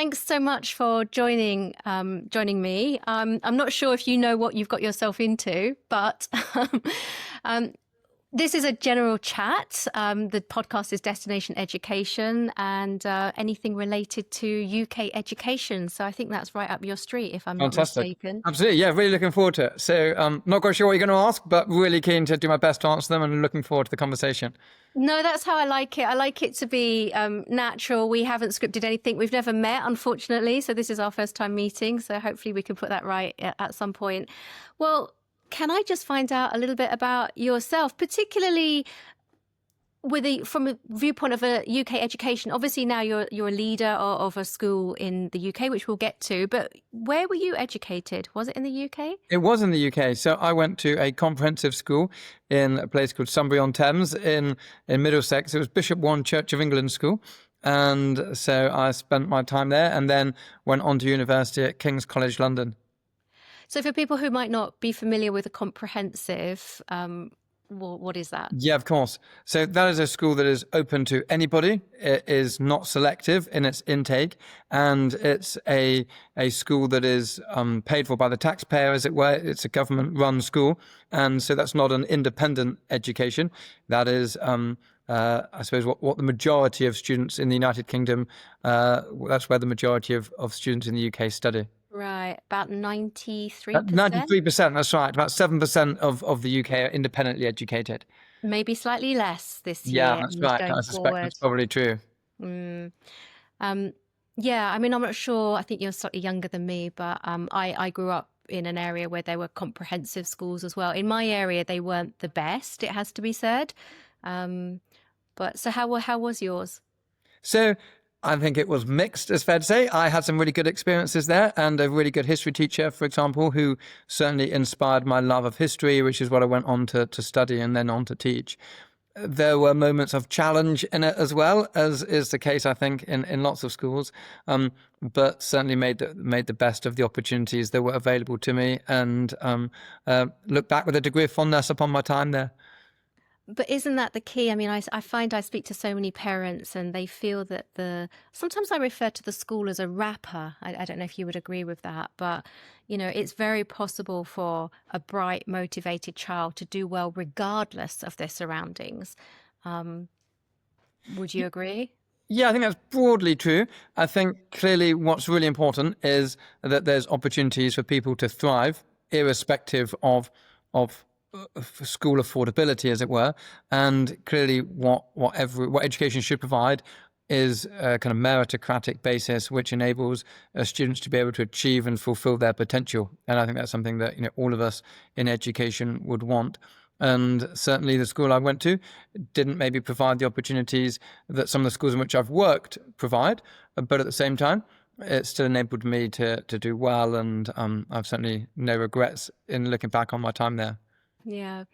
thanks so much for joining me. I'm not sure if you know what you've got yourself into, but um, this is a general chat. The podcast is Destination Education and anything related to UK education. So I think that's right up your street, if I'm not Fantastic. mistaken. Absolutely. Yeah, really looking forward to it. So not quite sure what you're going to ask, but really keen to do my best to answer them and looking forward to the conversation. No, that's how I like it. I like it to be natural. We haven't scripted anything. We've never met, unfortunately. So this is our first time meeting. So hopefully we can put that right at some point. Well, can I just find out a little bit about yourself, particularly from a viewpoint of a UK education? Obviously now you're a leader of a school in the UK, which we'll get to, but where were you educated? Was it in the UK? It was in the UK. So I went to a comprehensive school in a place called Sunbury-on-Thames in Middlesex. It was Bishop Warren Church of England School. And so I spent my time there and then went on to university at King's College London. So for people who might not be familiar with a comprehensive, what is that? Yeah, of course. So that is a school that is open to anybody. It is not selective in its intake, and it's a school that is paid for by the taxpayer, as it were. It's a government-run school, and so that's not an independent education. That is, I suppose, what the majority of students in the United Kingdom, that's where the majority of students in the UK study. Right, about 93%? 93%, that's right. About 7% of the UK are independently educated. Maybe slightly less this year. Yeah, that's right. I suspect forward. that's probably true. Yeah, I mean, I'm not sure. I think you're slightly younger than me, but I grew up in an area where there were comprehensive schools as well. In my area, they weren't the best, it has to be said. But so how was yours? So I think it was mixed, it's fair to say. I had some really good experiences there and a really good history teacher, for example, who certainly inspired my love of history, which is what I went on to study and then on to teach. There were moments of challenge in it as well, as is the case, I think, in lots of schools, but certainly made the best of the opportunities that were available to me and look back with a degree of fondness upon my time there. But isn't that the key? I mean, I find I speak to so many parents and they feel that sometimes I refer to the school as a wrapper. I don't know if you would agree with that, but, it's very possible for a bright, motivated child to do well regardless of their surroundings. Would you agree? Yeah, I think that's broadly true. I think clearly what's really important is that there's opportunities for people to thrive, irrespective of school affordability, as it were, and clearly what education should provide is a kind of meritocratic basis which enables students to be able to achieve and fulfill their potential. And I think that's something that all of us in education would want. And certainly the school I went to didn't maybe provide the opportunities that some of the schools in which I've worked provide, but at the same time, it still enabled me to do well, and I've certainly no regrets in looking back on my time there. Yeah.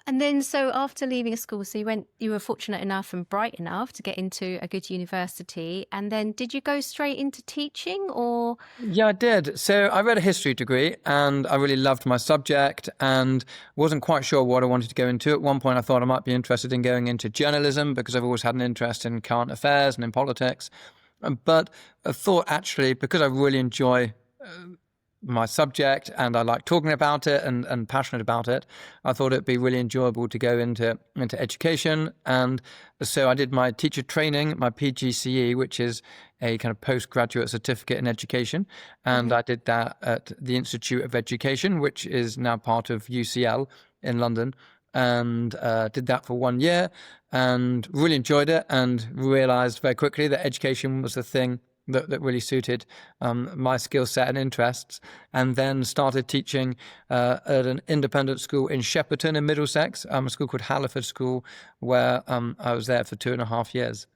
And then so after leaving school, so you were fortunate enough and bright enough to get into a good university. And then did you go straight into teaching or? Yeah, I did. So I read a history degree and I really loved my subject and wasn't quite sure what I wanted to go into. At one point, I thought I might be interested in going into journalism because I've always had an interest in current affairs and in politics. But I thought actually, because I really enjoy my subject and I like talking about it and passionate about it, I thought it'd be really enjoyable to go into education. And so I did my teacher training, my PGCE, which is a kind of postgraduate certificate in education. And I did that at the Institute of Education, which is now part of UCL in London. And did that for 1 year and really enjoyed it and realized very quickly that education was the thing that really suited my skill set and interests, and then started teaching at an independent school in Shepperton in Middlesex, a school called Hereford School, where I was there for 2.5 years.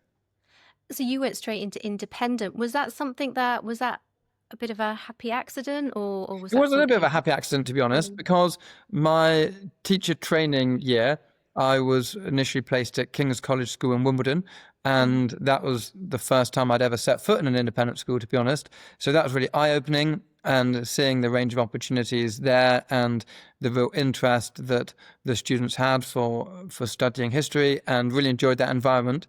So you went straight into independent. Was that a bit of a happy accident or was It was a little bit of a happy accident, to be honest, because my teacher training year, I was initially placed at King's College School in Wimbledon, and that was the first time I'd ever set foot in an independent school, to be honest. So that was really eye-opening, and seeing the range of opportunities there and the real interest that the students had for studying history, and really enjoyed that environment.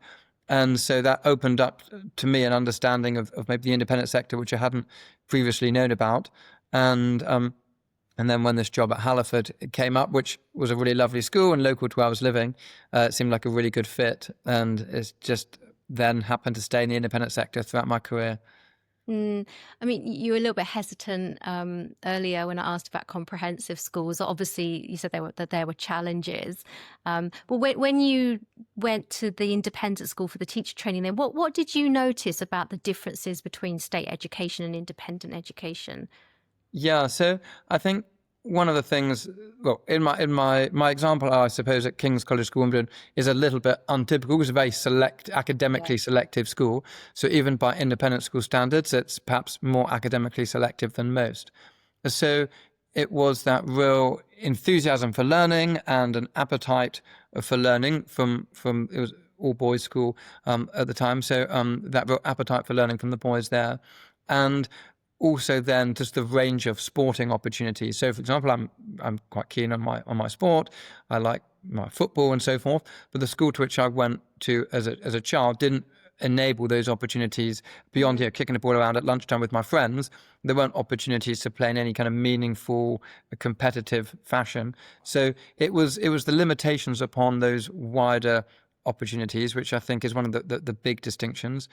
And so that opened up to me an understanding of maybe the independent sector, which I hadn't previously known about. And then when this job at Halliford came up, which was a really lovely school and local to where I was living, it seemed like a really good fit. And it's just then happened to stay in the independent sector throughout my career. I mean, you were a little bit hesitant earlier when I asked about comprehensive schools. Obviously, you said there were challenges. But when you went to the independent school for the teacher training, then what did you notice about the differences between state education and independent education? Yeah, so I think one of the things, well, in my example, I suppose at King's College School, Wimbledon, is a little bit untypical. It was a very academically selective school. So even by independent school standards, it's perhaps more academically selective than most. So it was that real enthusiasm for learning and an appetite for learning from it was all boys school at the time. So that real appetite for learning from the boys there, and also then just the range of sporting opportunities. So, for example, I'm quite keen on my sport. I like my football and so forth. But the school to which I went to as a child didn't enable those opportunities beyond kicking the ball around at lunchtime with my friends. There weren't opportunities to play in any kind of meaningful, competitive fashion. So it was the limitations upon those wider opportunities, which I think is one of the big distinctions.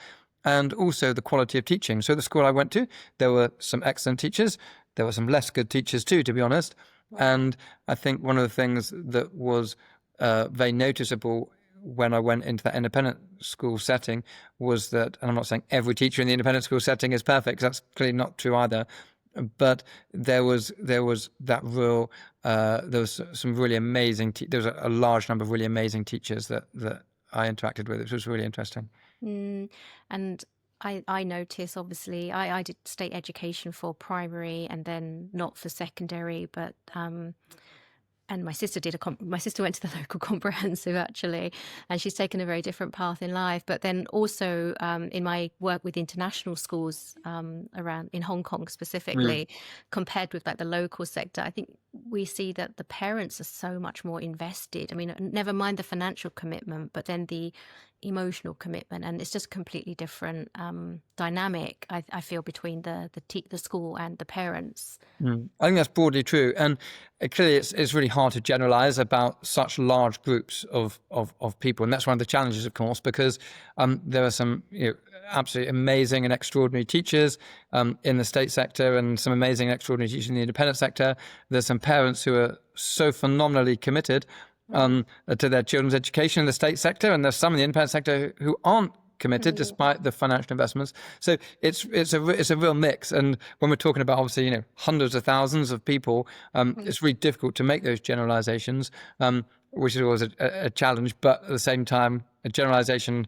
And also the quality of teaching. So the school I went to, there were some excellent teachers. There were some less good teachers too, to be honest. And I think one of the things that was very noticeable when I went into that independent school setting was that, and I'm not saying every teacher in the independent school setting is perfect, 'cause that's clearly not true either, but there was that real, there was some really amazing, there was a large number of really amazing teachers that I interacted with, which was really interesting. And I notice, obviously, I did state education for primary and then not for secondary, but and my sister my sister went to the local comprehensive, actually, and she's taken a very different path in life. But then also in my work with international schools around in Hong Kong specifically, compared with like the local sector, I think we see that the parents are so much more invested. I mean, never mind the financial commitment, but then the emotional commitment, and it's just completely different dynamic, I feel, between the school and the parents. I think that's broadly true, and clearly it's really hard to generalize about such large groups of people, and that's one of the challenges, of course, because there are some absolutely amazing and extraordinary teachers in the state sector, and some amazing and extraordinary teachers in the independent sector. There's some parents who are so phenomenally committed to their children's education in the state sector, and there's some in the independent sector who aren't committed despite the financial investments. So it's a real mix. And when we're talking about, obviously, hundreds of thousands of people, it's really difficult to make those generalizations, which is always a challenge. But at the same time, a generalization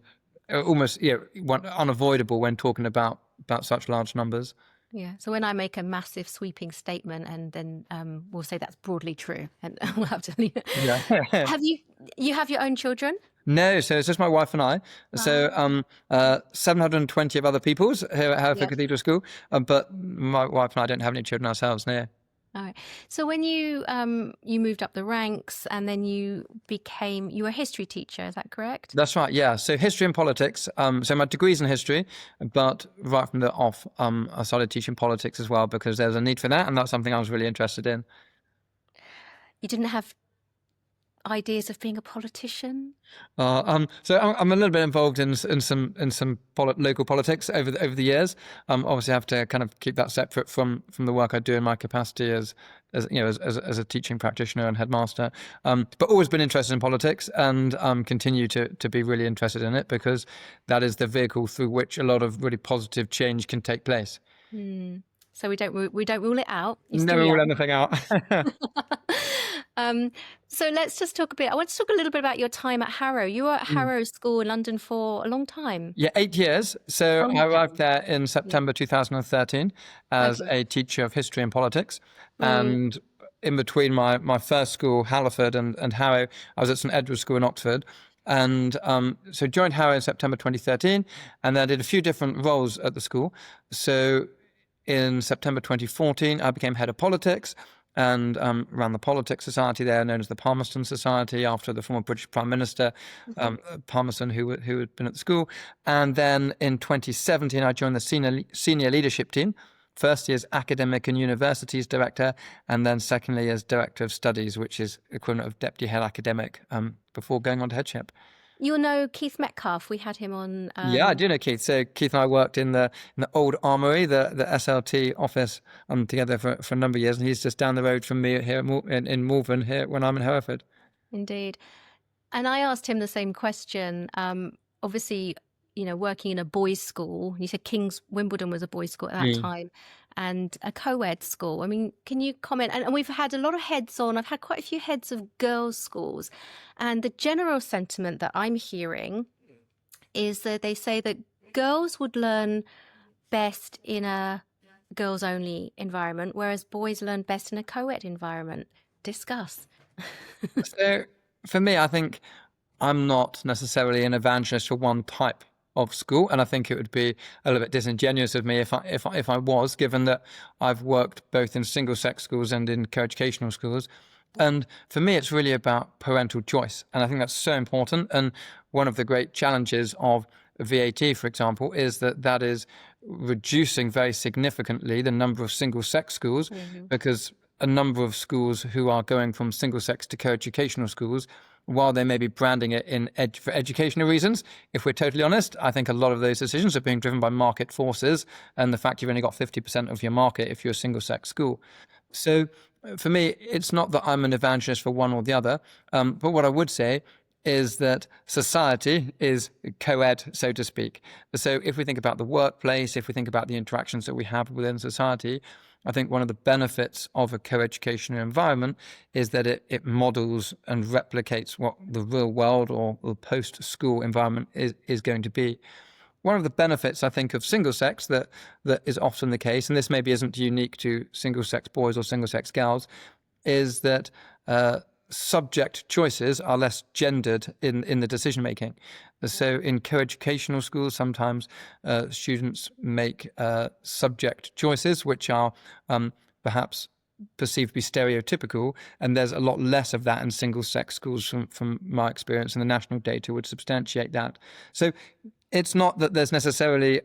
almost unavoidable when talking about such large numbers. Yeah. So when I make a massive sweeping statement, and then we'll say that's broadly true, and we'll have to leave it. Yeah. Have you have your own children? No, so it's just my wife and I. So 720 of other people's here at Hereford Cathedral School, but my wife and I don't have any children ourselves. No. All right. So when you moved up the ranks, and then you were a history teacher, is that correct? That's right, yeah. So history and politics. So my degree's in history, but right from the off, I started teaching politics as well, because there's a need for that, and that's something I was really interested in. You didn't have ideas of being a politician? So I'm a little bit involved in some local politics over the years. Obviously, I have to kind of keep that separate from the work I do in my capacity as a teaching practitioner and headmaster. But always been interested in politics, and continue to be really interested in it, because that is the vehicle through which a lot of really positive change can take place. So we don't rule it out. Never rule anything out. So let's just talk a bit. I want to talk a little bit about your time at Harrow. You were at Harrow School in London for a long time. Yeah, 8 years. So I arrived there in September 2013 as a teacher of history and politics. And in between my first school, Halliford, and Harrow, I was at St Edward's School in Oxford. And so joined Harrow in September 2013, and then I did a few different roles at the school. So in September 2014, I became head of politics. and ran the Politics Society there, known as the Palmerston Society, after the former British Prime Minister, Palmerston, who had been at the school. And then in 2017, I joined the senior leadership team. Firstly as Academic and Universities Director, and then secondly as Director of Studies, which is equivalent of Deputy Head Academic, before going on to headship. You'll know Keith Metcalf. We had him on. Yeah, I do know Keith. So Keith and I worked in the old Armoury, the SLT office, together for a number of years, and he's just down the road from me here in Malvern, here when I'm in Hereford. Indeed. And I asked him the same question. Obviously, working in a boys' school, you said King's Wimbledon was a boys' school at that time, and a co-ed school. I mean, can you comment? And we've had a lot of heads on. I've had quite a few heads of girls' schools. And the general sentiment that I'm hearing is that they say that girls would learn best in a girls-only environment, whereas boys learn best in a co-ed environment. Discuss. So for me, I think I'm not necessarily an evangelist for one type of school, and I think it would be a little bit disingenuous of me if I was, given that I've worked both in single-sex schools and in co-educational schools. And for me, it's really about parental choice, and I think that's so important. And one of the great challenges of VAT, for example, is that is reducing very significantly the number of single-sex schools, because a number of schools who are going from single-sex to co-educational schools, while they may be branding it for educational reasons, if we're totally honest, I think a lot of those decisions are being driven by market forces and the fact you've only got 50% of your market if you're a single-sex school. So for me, it's not that I'm an evangelist for one or the other, but what I would say is that society is co-ed, so to speak. So if we think about the workplace, if we think about the interactions that we have within society, I think one of the benefits of a co-educational environment is that it models and replicates what the real world or the post-school environment is going to be. One of the benefits, I think, of single-sex that is often the case, and this maybe isn't unique to single-sex boys or single-sex girls, is that subject choices are less gendered in the decision making. So in co-educational schools, sometimes students make subject choices which are perhaps perceived to be stereotypical, and there's a lot less of that in single-sex schools from my experience, and the national data would substantiate that. So it's not that there's necessarily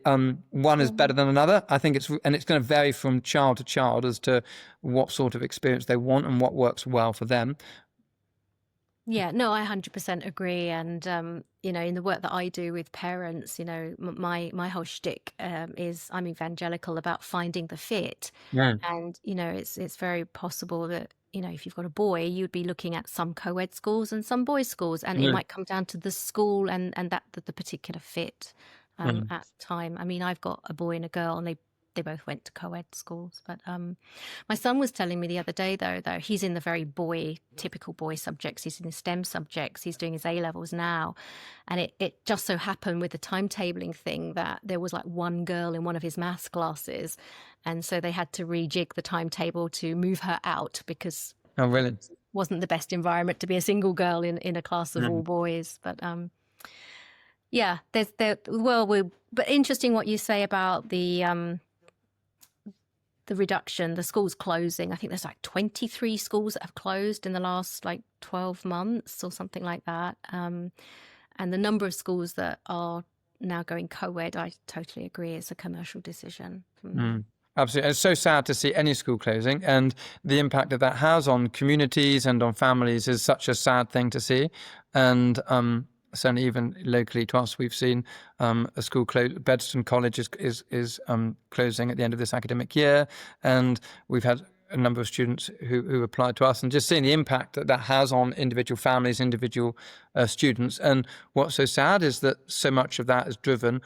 one is better than another. I think it's going to vary from child to child as to what sort of experience they want and what works well for them. Yeah, no, I 100% agree. And, in the work that I do with parents, my whole shtick is I'm evangelical about finding the fit. Yeah. And, it's very possible that, if you've got a boy, you'd be looking at some co-ed schools and some boys' schools, and it might come down to the school and the particular fit at the time. I mean, I've got a boy and a girl, and they both went to co-ed schools. But my son was telling me the other day, though he's in the very typical boy subjects. He's in the STEM subjects. He's doing his A-levels now. And it just so happened with the timetabling thing that there was like one girl in one of his maths classes. And so they had to rejig the timetable to move her out because Oh, really? it wasn't the best environment to be a single girl in a class of all boys. But yeah, but interesting what you say about the reduction, the schools closing. I think there's like 23 schools that have closed in the last 12 months or something like that. And the number of schools that are now going co-ed, I totally agree, it's a commercial decision. Absolutely. It's so sad to see any school closing, and the impact that has on communities and on families is such a sad thing to see. And certainly even locally to us, we've seen a school close. Bedston College is closing at the end of this academic year, and we've had a number of students who applied to us, and just seeing the impact that has on individual families, individual students. And what's so sad is that so much of that is driven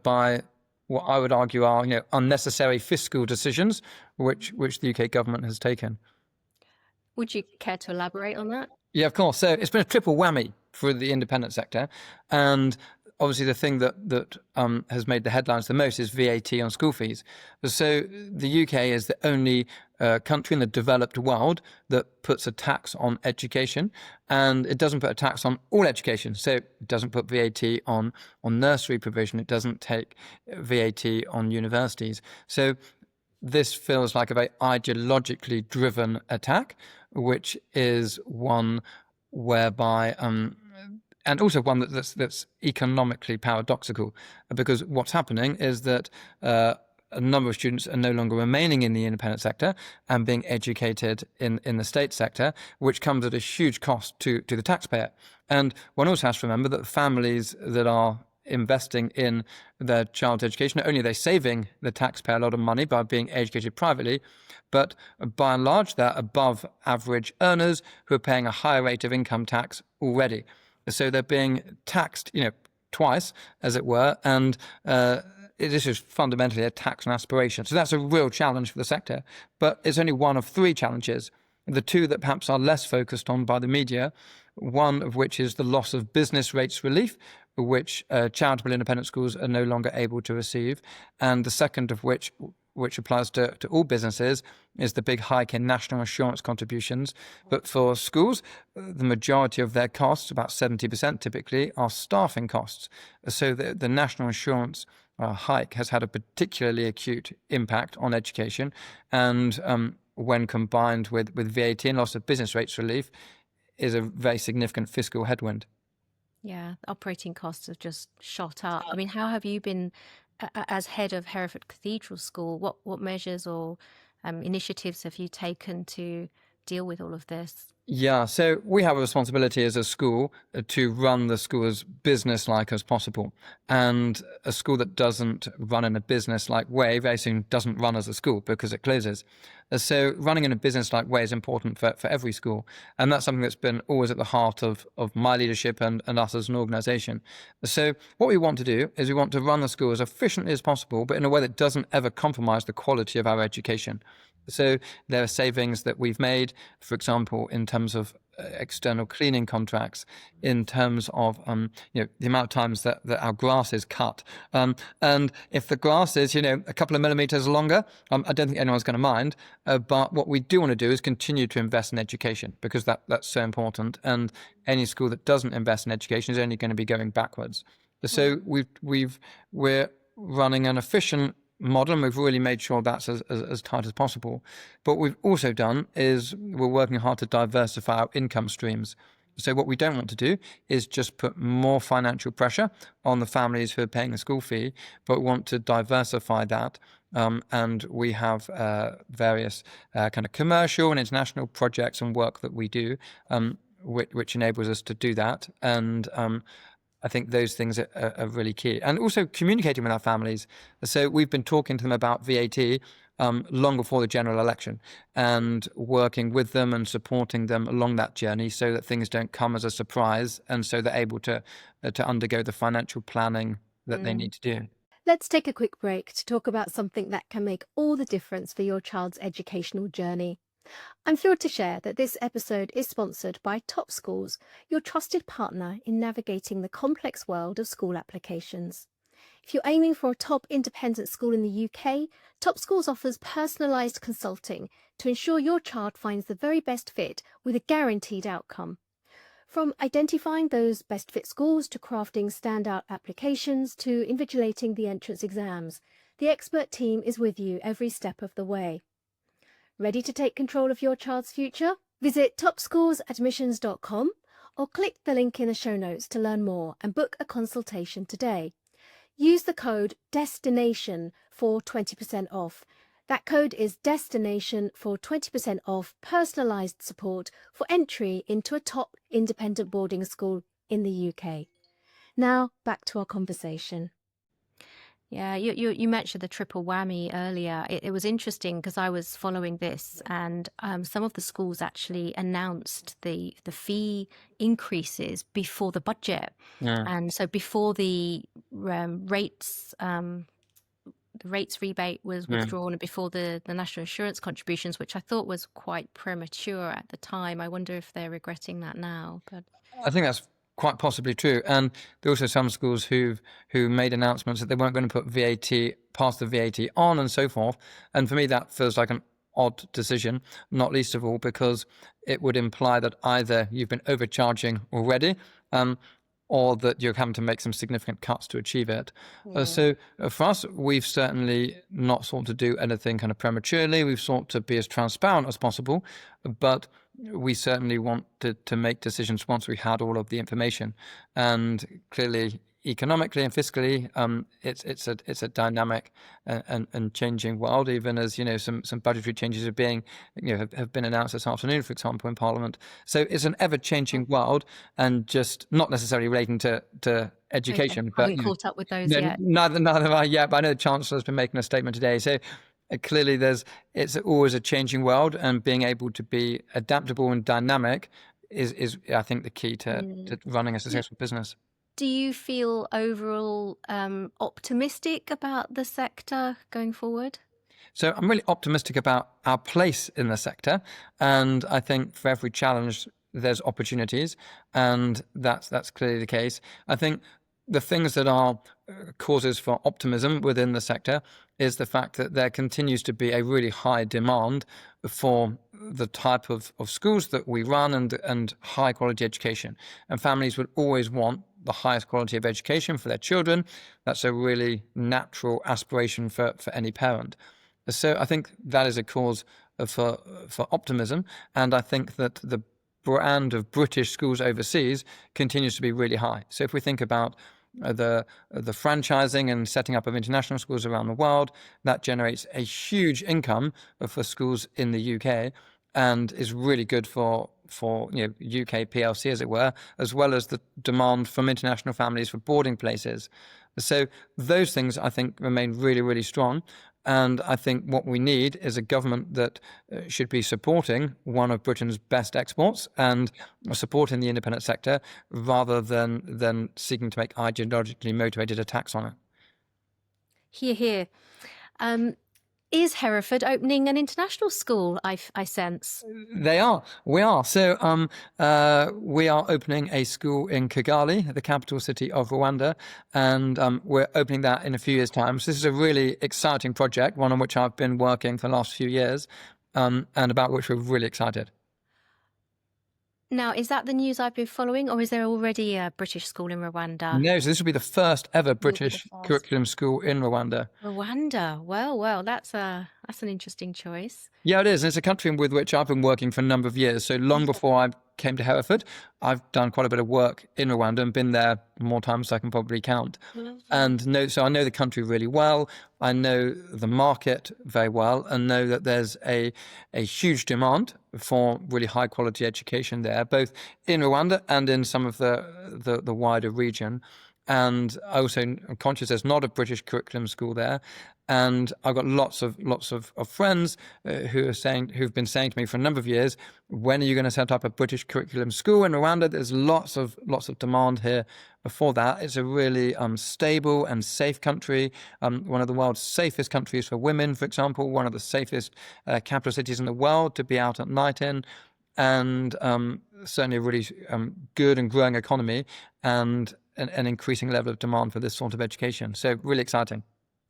by what I would argue are unnecessary fiscal decisions which the UK government has taken. Would you care to elaborate on that? Yeah, of course. So it's been a triple whammy for the independent sector, and obviously the thing that has made the headlines the most is VAT on school fees. So the UK is the only country in the developed world that puts a tax on education, and it doesn't put a tax on all education. So it doesn't put VAT on nursery provision. It doesn't take VAT on universities. So this feels like a very ideologically driven attack, which is one whereby, and also one that's economically paradoxical, because what's happening is that a number of students are no longer remaining in the independent sector and being educated in the state sector, which comes at a huge cost to the taxpayer. And one also has to remember that families that are investing in their child's education, not only are they saving the taxpayer a lot of money by being educated privately, but by and large, they're above average earners who are paying a higher rate of income tax already. So they're being taxed, twice, as it were, and this is fundamentally a tax on aspiration. So that's a real challenge for the sector, but it's only one of three challenges. The two that perhaps are less focused on by the media, one of which is the loss of business rates relief, which charitable independent schools are no longer able to receive, and the second of which applies to all businesses, is the big hike in national insurance contributions. But for schools, the majority of their costs, about 70% typically, are staffing costs. So the national insurance hike has had a particularly acute impact on education, and when combined with VAT and loss of business rates relief, is a very significant fiscal headwind. Yeah, operating costs have just shot up. I mean, how have you been, as head of Hereford Cathedral School, what measures or initiatives have you taken to deal with all of this? Yeah, so we have a responsibility as a school to run the school as business-like as possible. And a school that doesn't run in a business-like way very soon doesn't run as a school because it closes. So running in a business-like way is important for every school. And that's something that's been always at the heart of my leadership and us as an organisation. So what we want to do is we want to run the school as efficiently as possible, but in a way that doesn't ever compromise the quality of our education. So there are savings that we've made, for example, in terms of external cleaning contracts, in terms of the amount of times that our grass is cut. And if the grass is a couple of millimeters longer, I don't think anyone's going to mind. But what we do want to do is continue to invest in education, because that's so important. And any school that doesn't invest in education is only going to be going backwards. So we're running an efficient model, and we've really made sure that's as tight as possible. But what we've also done is we're working hard to diversify our income streams. So what we don't want to do is just put more financial pressure on the families who are paying the school fee, but want to diversify that. And we have various kind of commercial and international projects and work that we do, which enables us to do that. And I think those things are really key. And also communicating with our families. So we've been talking to them about VAT long before the general election, and working with them and supporting them along that journey so that things don't come as a surprise, and so they're able to undergo the financial planning that they need to do. Let's take a quick break to talk about something that can make all the difference for your child's educational journey. I'm thrilled to share that this episode is sponsored by Top Schools, your trusted partner in navigating the complex world of school applications. If you're aiming for a top independent school in the UK, Top Schools offers personalised consulting to ensure your child finds the very best fit with a guaranteed outcome. From identifying those best fit schools to crafting standout applications to invigilating the entrance exams, the expert team is with you every step of the way. Ready to take control of your child's future? Visit topschoolsadmissions.com or click the link in the show notes to learn more and book a consultation today. Use the code DESTINATION for 20% off. That code is DESTINATION for 20% off personalised support for entry into a top independent boarding school in the UK. Now back to our conversation. Yeah, you mentioned the triple whammy earlier. It was interesting because I was following this, and some of the schools actually announced the fee increases before the budget, and so before the rates rebate was withdrawn, and before the national insurance contributions, which I thought was quite premature at the time. I wonder if they're regretting that now. But I think that's quite possibly true. And there are also some schools who made announcements that they weren't going to put VAT, pass the VAT on and so forth. And for me, that feels like an odd decision, not least of all because it would imply that either you've been overcharging already, or that you're having to make some significant cuts to achieve it. So for us, we've certainly not sought to do anything kind of prematurely. We've sought to be as transparent as possible, but we certainly wanted to make decisions once we had all of the information. And clearly, economically and fiscally, it's a dynamic and changing world. Even as some budgetary changes are being have been announced this afternoon, for example, in Parliament. So it's an ever-changing world, and just not necessarily relating to education. Okay. But Haven't caught up with those no, yet. neither have I yet. But I know the Chancellor's been making a statement today. So clearly, it's always a changing world, and being able to be adaptable and dynamic is I think the key to running a successful business. Do you feel overall optimistic about the sector going forward? So I'm really optimistic about our place in the sector, and I think for every challenge there's opportunities, and that's clearly the case. I think the things that are causes for optimism within the sector is the fact that there continues to be a really high demand for the type of schools that we run and high quality education. And families would always want the highest quality of education for their children. That's a really natural aspiration for any parent. So I think that is a cause for optimism. And I think that the brand of British schools overseas continues to be really high. So if we think about the franchising and setting up of international schools around the world, that generates a huge income for schools in the UK, and is really good for UK PLC, as it were, as well as the demand from international families for boarding places. So those things, I think, remain really, really strong. And I think what we need is a government that should be supporting one of Britain's best exports and supporting the independent sector, rather than seeking to make ideologically motivated attacks on it. Hear, hear. Is Hereford opening an international school? I sense. We are. So we are opening a school in Kigali, the capital city of Rwanda, and we're opening that in a few years' time. So this is a really exciting project, one on which I've been working for the last few years, and about which we're really excited. Now, is that the news I've been following, or is there already a British school in Rwanda? No, so this will be the first ever British first. curriculum school in Rwanda. Rwanda. Well, that's an interesting choice. Yeah, it is. It's a country with which I've been working for a number of years. So long before I came to Hereford, I've done quite a bit of work in Rwanda and been there more times than I can probably count. So I know the country really well. I know the market very well, and know that there's a huge demand for really high quality education there, both in Rwanda and in some of the wider region. And I also am conscious there's not a British curriculum school there. And I've got lots of friends who've been saying to me for a number of years, when are you going to set up a British curriculum school in Rwanda? There's lots of demand here for that. It's a really stable and safe country, one of the world's safest countries for women, for example, one of the safest capital cities in the world to be out at night in, and certainly a really good and growing economy, and an increasing level of demand for this sort of education. So really exciting.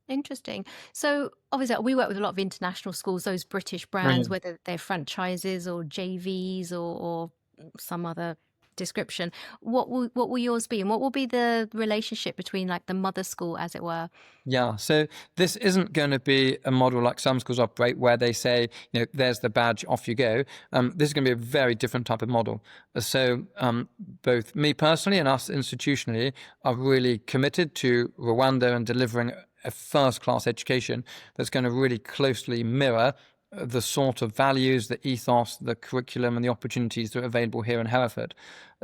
Interesting. So obviously we work with a lot of international schools, those British brands, whether they're franchises or JVs or some other description. What will yours be, and what will be the relationship between like the mother school, as it were? Yeah, so this isn't going to be a model like some schools operate, where they say, there's the badge, off you go. This is going to be a very different type of model. So both me personally and us institutionally are really committed to Rwanda and delivering a first-class education that's going to really closely mirror the sort of values, the ethos, the curriculum, and the opportunities that are available here in Hereford.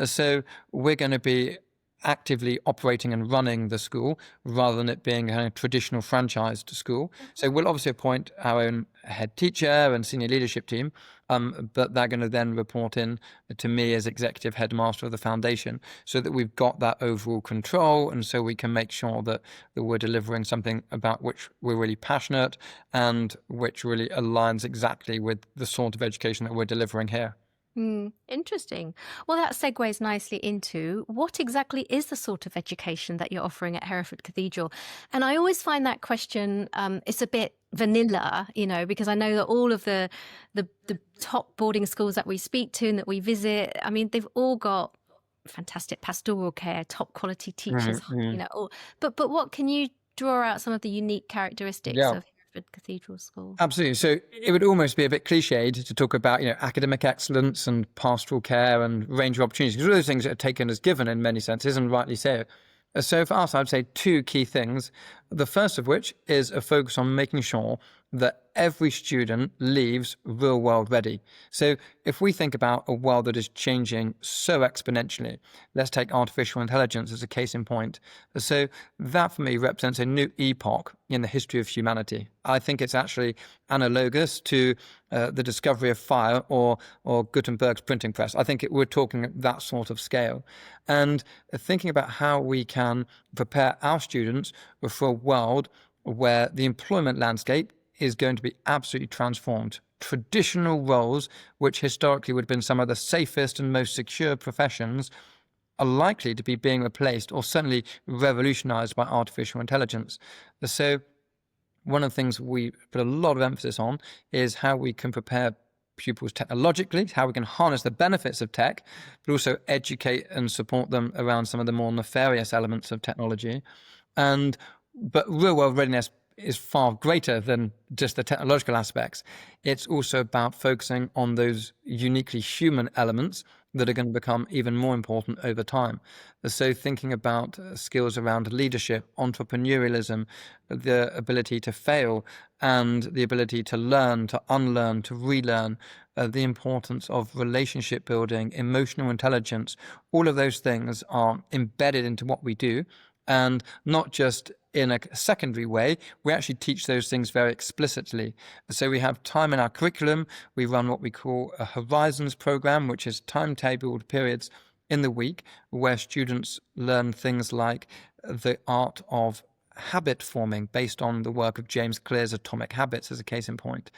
So we're going to be actively operating and running the school, rather than it being a traditional franchised school. So we'll obviously appoint our own head teacher and senior leadership team, but they're going to then report in to me as executive headmaster of the foundation, so that we've got that overall control, and so we can make sure that we're delivering something about which we're really passionate and which really aligns exactly with the sort of education that we're delivering here. Interesting. Well, that segues nicely into what exactly is the sort of education that you're offering at Hereford Cathedral? And I always find that question, it's a bit vanilla, because I know that all of the top boarding schools that we speak to and that we visit, I mean, they've all got fantastic pastoral care, top quality teachers, Mm-hmm. you know. But what can you draw out some of the unique characteristics Yeah. of Hereford Cathedral School? Absolutely. So it would almost be a bit cliched to talk about, academic excellence and pastoral care and range of opportunities, because all those things are taken as given in many senses, and rightly so. So for us, I'd say two key things. The first of which is a focus on making sure that every student leaves real world ready. So if we think about a world that is changing so exponentially, let's take artificial intelligence as a case in point. So that for me represents a new epoch in the history of humanity. I think it's actually analogous to the discovery of fire or Gutenberg's printing press. I think we're talking at that sort of scale. And thinking about how we can prepare our students for a world where the employment landscape is going to be absolutely transformed. Traditional roles, which historically would have been some of the safest and most secure professions, are likely to be being replaced or certainly revolutionized by artificial intelligence. So one of the things we put a lot of emphasis on is how we can prepare pupils technologically, how we can harness the benefits of tech, but also educate and support them around some of the more nefarious elements of technology. But real world readiness is far greater than just the technological aspects. It's also about focusing on those uniquely human elements that are going to become even more important over time. So thinking about skills around leadership, entrepreneurialism, the ability to fail, and the ability to learn, to unlearn, to relearn, the importance of relationship building, emotional intelligence, all of those things are embedded into what we do. And not just in a secondary way, we actually teach those things very explicitly. So we have time in our curriculum. We run what we call a Horizons program, which is timetabled periods in the week where students learn things like the art of habit forming based on the work of James Clear's Atomic Habits as a case in point.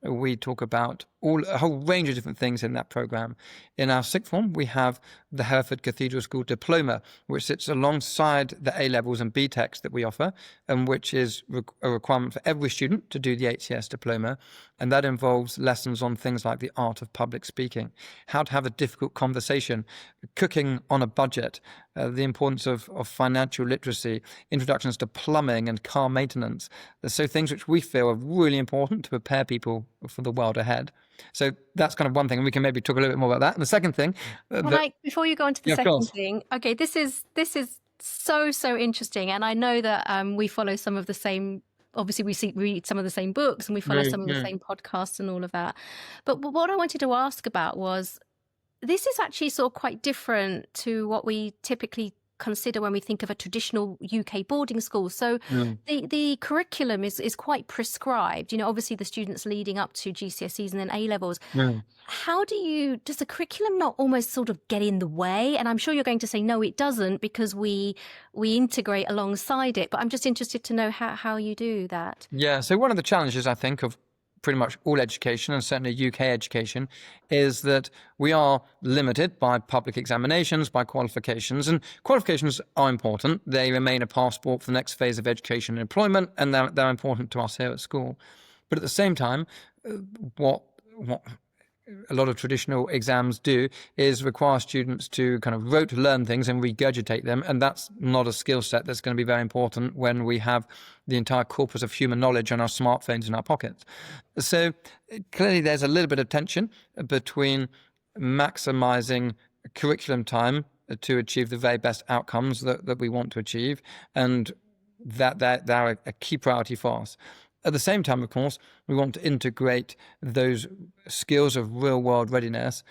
We talk about a whole range of different things in that program. In our sixth form, we have the Hereford Cathedral School Diploma, which sits alongside the A-levels and B-Techs that we offer, and which is a requirement for every student to do the HCS diploma. And that involves lessons on things like the art of public speaking, how to have a difficult conversation, cooking on a budget, the importance of financial literacy, introductions to plumbing and car maintenance. So things which we feel are really important to prepare people for the world ahead. So that's kind of one thing, and we can maybe talk a little bit more about that. And the second thing, before you go on to the second thing, okay, this is so interesting, and I know that we follow some of the same. Obviously, we read some of the same books, and we follow some of the same podcasts and all of that. But what I wanted to ask about was, this is actually sort of quite different to what we typically consider when we think of a traditional UK boarding school. So the curriculum is quite prescribed. Obviously the students leading up to GCSEs and then A-levels. How does the curriculum not almost sort of get in the way? And I'm sure you're going to say, no, it doesn't, because we integrate alongside it. But I'm just interested to know how you do that. Yeah, so one of the challenges, I think, of pretty much all education, and certainly UK education, is that we are limited by public examinations, by qualifications, and qualifications are important. They remain a passport for the next phase of education and employment, and they're important to us here at school. But at the same time, what a lot of traditional exams do is require students to kind of rote learn things and regurgitate them. And that's not a skill set that's going to be very important when we have the entire corpus of human knowledge on our smartphones in our pockets. So clearly there's a little bit of tension between maximizing curriculum time to achieve the very best outcomes that we want to achieve, and that are a key priority for us. At the same time, of course, we want to integrate those skills of real-world readiness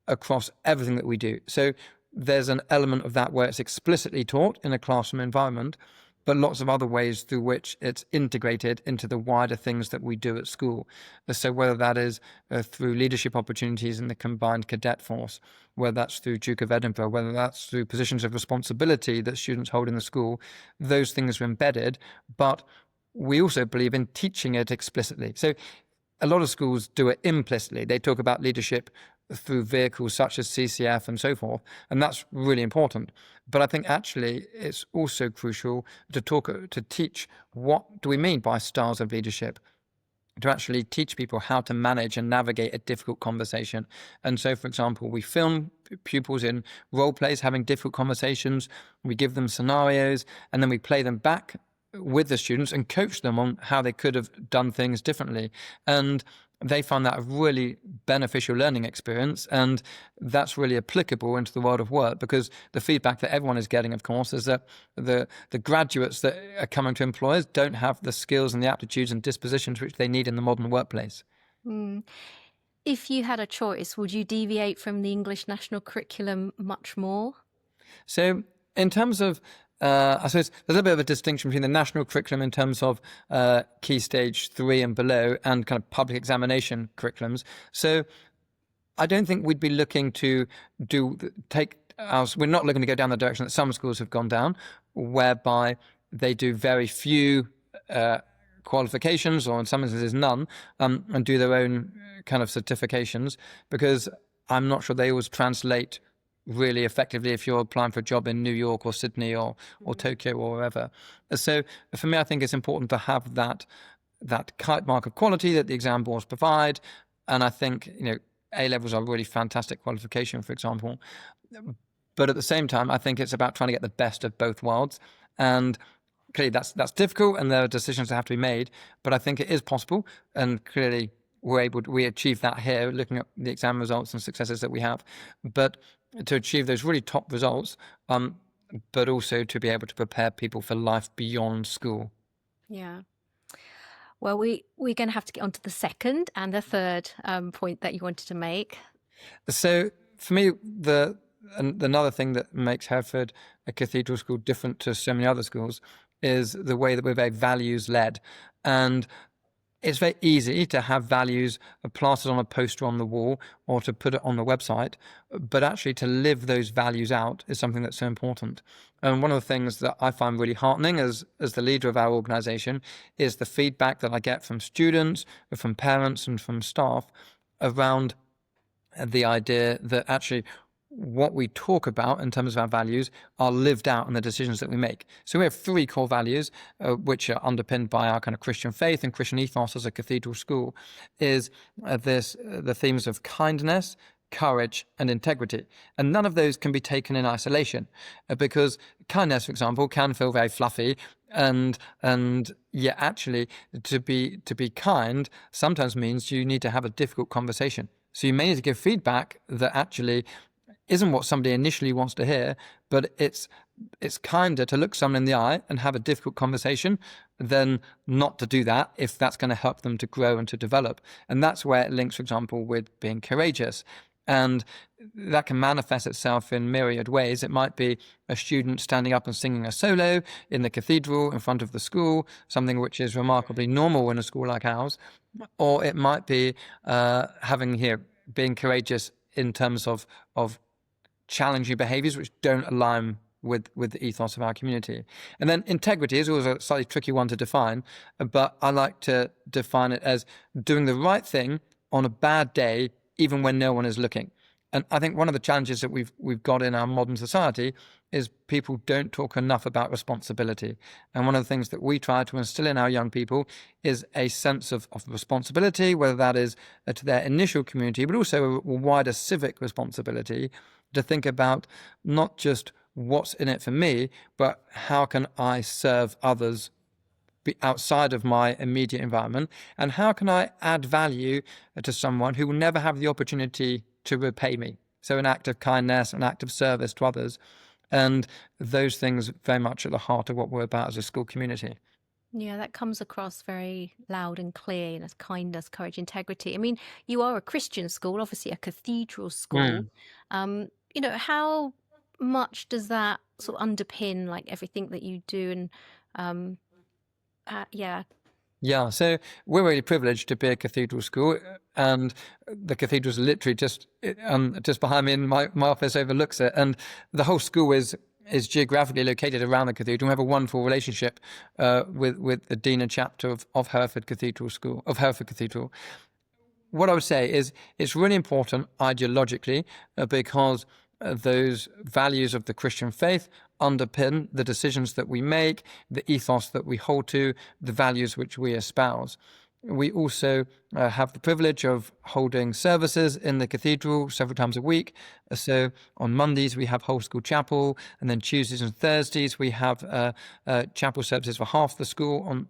across everything that we do. So there's an element of that where it's explicitly taught in a classroom environment, but lots of other ways through which it's integrated into the wider things that we do at school. So whether that is through leadership opportunities in the combined cadet force, whether that's through Duke of Edinburgh, whether that's through positions of responsibility that students hold in the school, those things are embedded, but we also believe in teaching it explicitly. So a lot of schools do it implicitly. They talk about leadership through vehicles such as CCF and so forth, and that's really important. But I think actually it's also crucial to teach what do we mean by styles of leadership. to actually teach people how to manage and navigate a difficult conversation. And so, for example, we film pupils in role plays having difficult conversations, we give them scenarios, and then we play them back with the students and coach them on how they could have done things differently. And they find that a really beneficial learning experience, and that's really applicable into the world of work, because the feedback that everyone is getting, of course, is that the graduates that are coming to employers don't have the skills and the aptitudes and dispositions which they need in the modern workplace. If you had a choice, would you deviate from the English national curriculum much more? So in terms of I suppose there's a bit of a distinction between the national curriculum in terms of Key Stage 3 and below and kind of public examination curriculums. So I don't think we'd be looking to we're not looking to go down the direction that some schools have gone down, whereby they do very few qualifications, or in some instances none, and do their own kind of certifications, because I'm not sure they always translate really effectively if you're applying for a job in New York or Sydney or Tokyo or wherever. So for me, I think it's important to have that kite mark of quality that the exam boards provide. And I think, A-levels are a really fantastic qualification, for example. But at the same time, I think it's about trying to get the best of both worlds. And clearly that's difficult, and there are decisions that have to be made, but I think it is possible, and clearly we achieve that here, looking at the exam results and successes that we have. But to achieve those really top results, but also to be able to prepare people for life beyond school. Yeah. Well, we're going to have to get on to the second and the third point that you wanted to make. So for me, another thing that makes Hereford a cathedral school different to so many other schools is the way that we're very values-led. And it's very easy to have values plastered on a poster on the wall or to put it on the website, but actually to live those values out is something that's so important. And one of the things that I find really heartening as the leader of our organisation is the feedback that I get from students, from parents and from staff around the idea that actually what we talk about in terms of our values are lived out in the decisions that we make. So we have 3 core values, which are underpinned by our kind of Christian faith and Christian ethos as a cathedral school, is the themes of kindness, courage and integrity. And none of those can be taken in isolation, because kindness, for example, can feel very fluffy, and yet actually to be kind sometimes means you need to have a difficult conversation. So you may need to give feedback that actually isn't what somebody initially wants to hear, but it's kinder to look someone in the eye and have a difficult conversation than not to do that if that's going to help them to grow and to develop. And that's where it links, for example, with being courageous. And that can manifest itself in myriad ways. It might be a student standing up and singing a solo in the cathedral in front of the school, something which is remarkably normal in a school like ours. Or it might be being courageous in terms of challenging behaviours which don't align with the ethos of our community. And then integrity is always a slightly tricky one to define, but I like to define it as doing the right thing on a bad day, even when no one is looking. And I think one of the challenges that we've got in our modern society is people don't talk enough about responsibility. And one of the things that we try to instill in our young people is a sense of responsibility, whether that is to their initial community, but also a wider civic responsibility, to think about not just what's in it for me, but how can I serve others outside of my immediate environment, and how can I add value to someone who will never have the opportunity to repay me. So an act of kindness, an act of service to others, and those things very much at the heart of what we're about as a school community. Yeah, that comes across very loud and clear, as kindness, courage, integrity. I mean, you are a Christian school, obviously a cathedral school. How much does that sort of underpin like everything that you do? And Yeah, so we're really privileged to be a cathedral school, and the cathedral's literally just behind me, and my office overlooks it, and the whole school is geographically located around the cathedral. We have a wonderful relationship with the dean and chapter of Hereford Cathedral School, of Hereford Cathedral. What I would say is it's really important ideologically because those values of the Christian faith underpin the decisions that we make, the ethos that we hold to, the values which we espouse. we also have the privilege of holding services in the cathedral several times a week. So on Mondays we have whole school chapel, and then Tuesdays and Thursdays we have chapel services for half the school on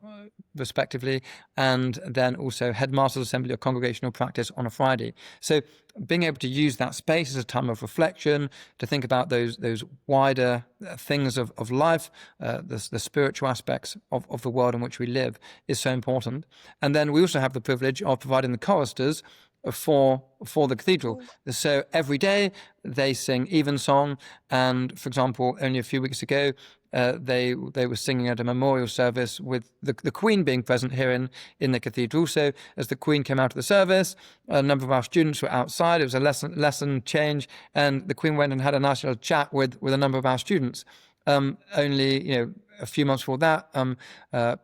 respectively, and then also headmaster's assembly or congregational practice on a Friday. So being able to use that space as a time of reflection, to think about those wider things of life, the spiritual aspects of the world in which we live, is so important. And then we also have the privilege of providing the choristers for the cathedral. So every day they sing evensong, and for example, only a few weeks ago, they were singing at a memorial service with the Queen being present here in the cathedral. So as the Queen came out of the service, a number of our students were outside. It was a lesson change, and the Queen went and had a nice little chat with a number of our students. Only a few months before that,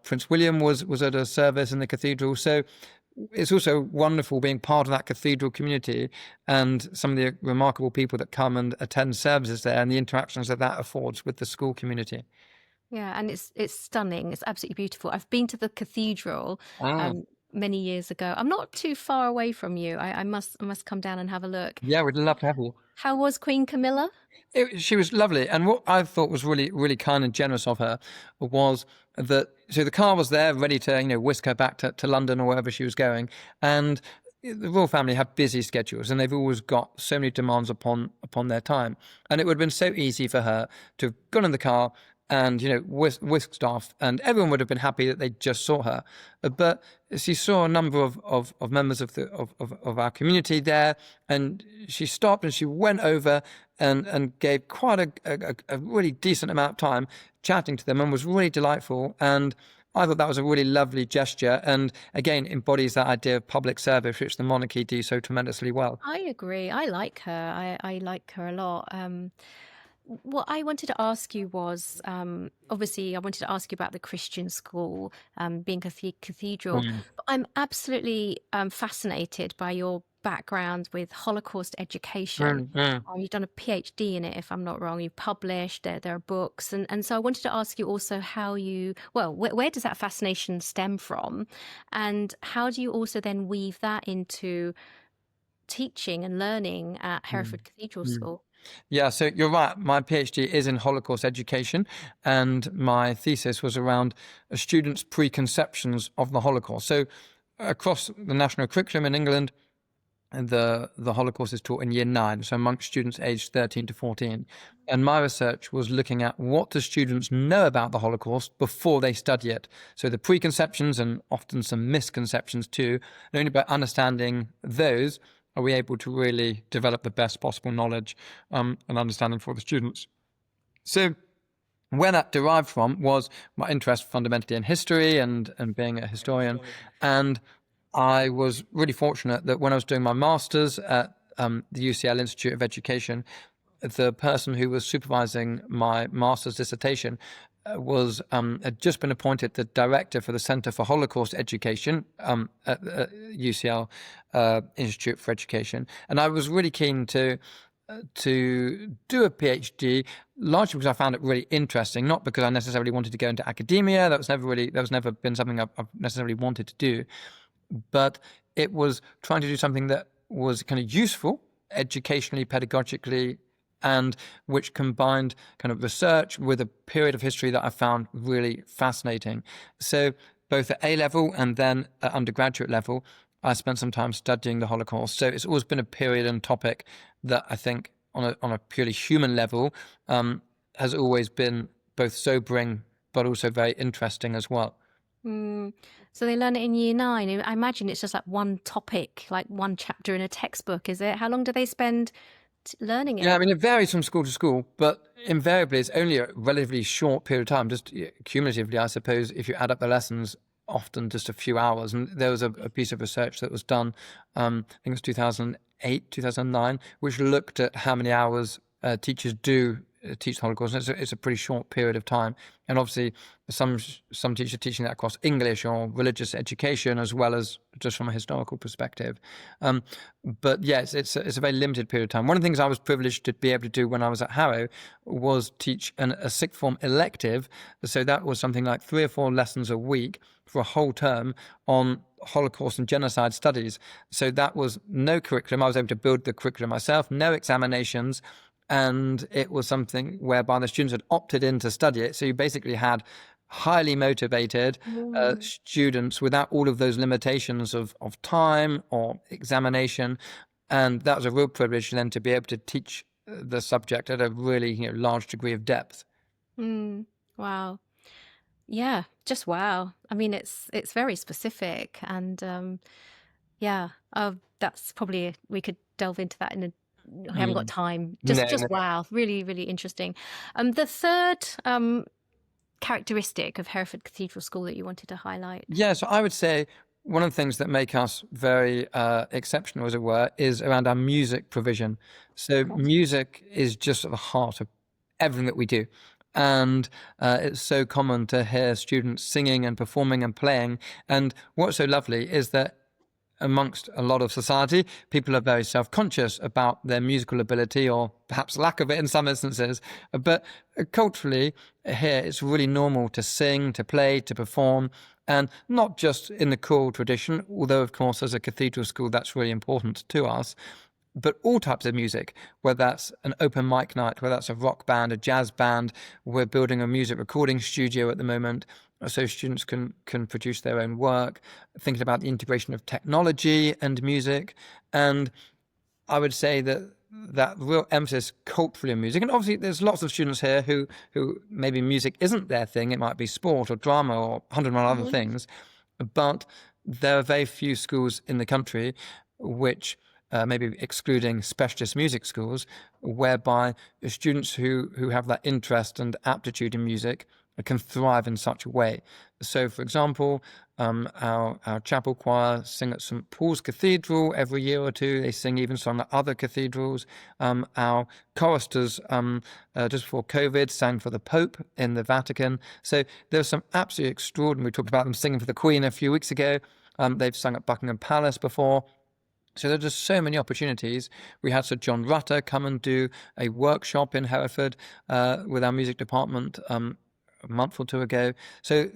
Prince William was at a service in the cathedral. So it's also wonderful being part of that cathedral community and some of the remarkable people that come and attend services there, and the interactions that affords with the school community. Yeah, and it's stunning. It's absolutely beautiful. I've been to the cathedral many years ago. I'm not too far away from you. I must come down and have a look. Yeah, we'd love to have you. How was Queen Camilla? She was lovely, and what I thought was really, really kind and generous of her was that, so the car was there ready to whisk her back to London or wherever she was going, and the royal family have busy schedules, and they've always got so many demands upon their time, and it would have been so easy for her to have gone in the car and whisked off, and everyone would have been happy that they just saw her. But she saw a number of members of our community there, and she stopped and she went over and gave quite a really decent amount of time chatting to them, and was really delightful. And I thought that was a really lovely gesture, and again embodies that idea of public service, which the monarchy do so tremendously well. I agree. I like her. I like her a lot. What I wanted to ask you was, obviously, I wanted to ask you about the Christian school, being a cathedral. But I'm absolutely fascinated by your background with Holocaust education. You've done a PhD in it, if I'm not wrong. You've published, there are books. And so I wanted to ask you also how where does that fascination stem from? And how do you also then weave that into teaching and learning at Hereford Cathedral School? Yeah, so you're right. My PhD is in Holocaust education, and my thesis was around a student's preconceptions of the Holocaust. So across the national curriculum in England, the Holocaust is taught in year 9, so amongst students aged 13 to 14. And my research was looking at what do students know about the Holocaust before they study it. So the preconceptions and often some misconceptions too, and only by understanding those are we able to really develop the best possible knowledge and understanding for the students. So where that derived from was my interest fundamentally in history and being a historian. And I was really fortunate that when I was doing my master's at the UCL Institute of Education, the person who was supervising my master's dissertation had just been appointed the director for the Center for Holocaust Education at UCL Institute for Education, and I was really keen to do a PhD, largely because I found it really interesting, not because I necessarily wanted to go into academia. That was never been something I've necessarily wanted to do, but it was trying to do something that was kind of useful educationally, pedagogically, and which combined kind of research with a period of history that I found really fascinating. So both at A-level and then at undergraduate level, I spent some time studying the Holocaust. So it's always been a period and topic that I think on a purely human level has always been both sobering but also very interesting as well. So they learn it in year 9. I imagine it's just like one topic, like one chapter in a textbook, is it? How long do they spend learning it? Yeah, I mean, it varies from school to school, but invariably it's only a relatively short period of time, just cumulatively, I suppose, if you add up the lessons, often just a few hours. And there was a piece of research that was done, I think it was 2008, 2009, which looked at how many hours teachers do teach the Holocaust. And it's a pretty short period of time. And obviously, some teachers are teaching that across English or religious education, as well as just from a historical perspective. But yes, it's a very limited period of time. One of the things I was privileged to be able to do when I was at Harrow was teach a sixth form elective. So that was something like 3 or 4 lessons a week for a whole term on Holocaust and genocide studies. So that was no curriculum. I was able to build the curriculum myself, no examinations. And it was something whereby the students had opted in to study it. So you basically had highly motivated students without all of those limitations of time or examination. And that was a real privilege then to be able to teach the subject at a really large degree of depth. Wow. Yeah, just wow. I mean, it's very specific, and that's probably we could delve into that in a. We haven't got time. Just wow, really, really interesting. The third characteristic of Hereford Cathedral School that you wanted to highlight? Yeah, so I would say one of the things that make us very exceptional, as it were, is around our music provision. So music is just at the heart of everything that we do. And it's so common to hear students singing and performing and playing. And what's so lovely is that amongst a lot of society, people are very self-conscious about their musical ability, or perhaps lack of it in some instances. But culturally, here, it's really normal to sing, to play, to perform, and not just in the choral tradition, although, of course, as a cathedral school, that's really important to us, but all types of music, whether that's an open mic night, whether that's a rock band, a jazz band. We're building a music recording studio at the moment, so students can produce their own work, thinking about the integration of technology and music. And I would say that real emphasis culturally on music, and obviously there's lots of students here who maybe music isn't their thing. It might be sport or drama or 101 other things, but there are very few schools in the country which maybe excluding specialist music schools, whereby students who have that interest and aptitude in music can thrive in such a way. So, for example, our chapel choir sing at St. Paul's Cathedral every year or two. They sing even some at other cathedrals. Our choristers, just before COVID, sang for the Pope in the Vatican. So there's some absolutely extraordinary. We talked about them singing for the Queen a few weeks ago. They've sung at Buckingham Palace before. So there's just so many opportunities. We had Sir John Rutter come and do a workshop in Hereford with our music department a month or two ago. So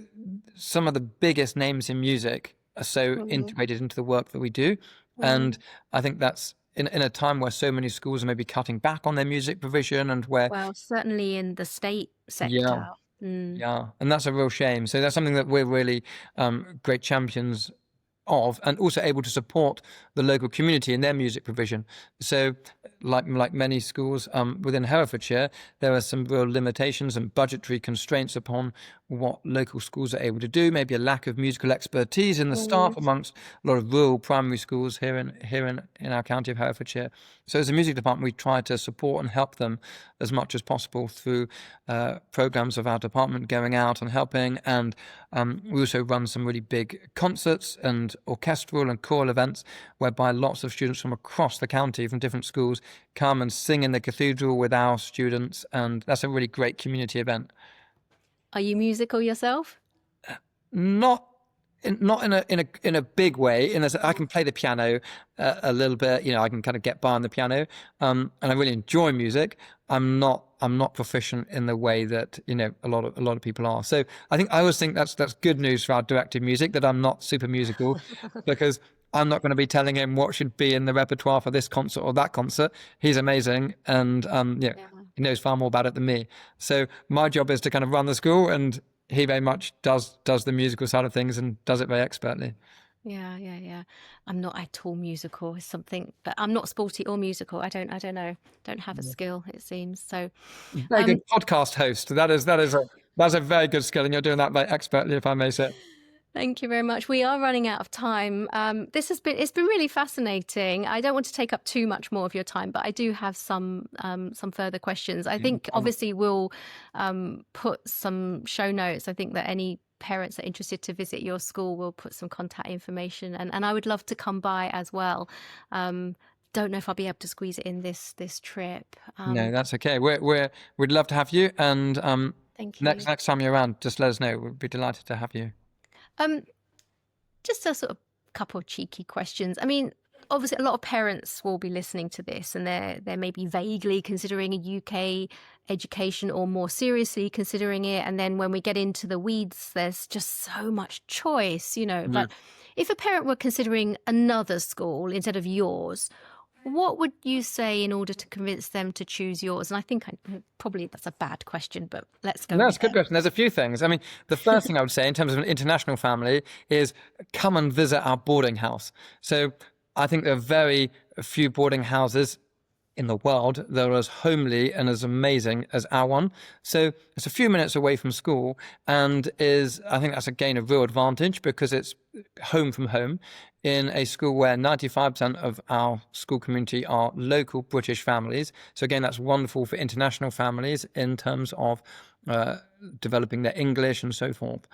some of the biggest names in music are so integrated into the work that we do. And I think that's in a time where so many schools are maybe cutting back on their music provision, and where... Well, certainly in the state sector. Yeah, and that's a real shame. So that's something that we're really great champions of, and also able to support the local community in their music provision. So like many schools within Herefordshire, there are some real limitations and budgetary constraints upon what local schools are able to do, maybe a lack of musical expertise in the staff amongst a lot of rural primary schools here in our county of Herefordshire. So as a music department, we try to support and help them as much as possible through programs of our department going out and helping. And we also run some really big concerts and orchestral and choral events, whereby lots of students from across the county, from different schools, come and sing in the cathedral with our students. And that's a really great community event. Are you musical yourself? Not in a big way. I can play the piano a little bit. I can kind of get by on the piano, and I really enjoy music. I'm not proficient in the way that a lot of people are. So I always think that's good news for our director of music, that I'm not super musical, because I'm not going to be telling him what should be in the repertoire for this concert or that concert. He's amazing, and he knows far more about it than me. So my job is to kind of run the school, and he very much does the musical side of things, and does it very expertly. Yeah. I'm not at all musical. It's something, but I'm not sporty or musical. I don't know. Don't have a skill, it seems. So very good podcast host. That's a very good skill, and you're doing that very expertly, if I may say. Thank you very much. We are running out of time. It's been really fascinating. I don't want to take up too much more of your time, but I do have some further questions. I think obviously we'll put some show notes. I think that any parents are interested to visit your school, we'll put some contact information, and I would love to come by as well. Don't know if I'll be able to squeeze it in this trip. No, that's okay. We'd love to have you, and thank you. Next time you're around, just let us know. We'd be delighted to have you. Just a sort of couple of cheeky questions. I mean, obviously a lot of parents will be listening to this, and they're maybe vaguely considering a UK education or more seriously considering it. And then when we get into the weeds, there's just so much choice, But if a parent were considering another school instead of yours, what would you say in order to convince them to choose yours? And I think probably that's a bad question, but let's go No, with that's a good it. question. There's a few things. I mean, the first thing I would say in terms of an international family is come and visit our boarding house. So I think there are very few boarding houses in the world that are as homely and as amazing as our one. So it's a few minutes away from school, and I think that's again a real advantage because it's home from home in a school where 95% of our school community are local British families. So again, that's wonderful for international families in terms of developing their English and so forth.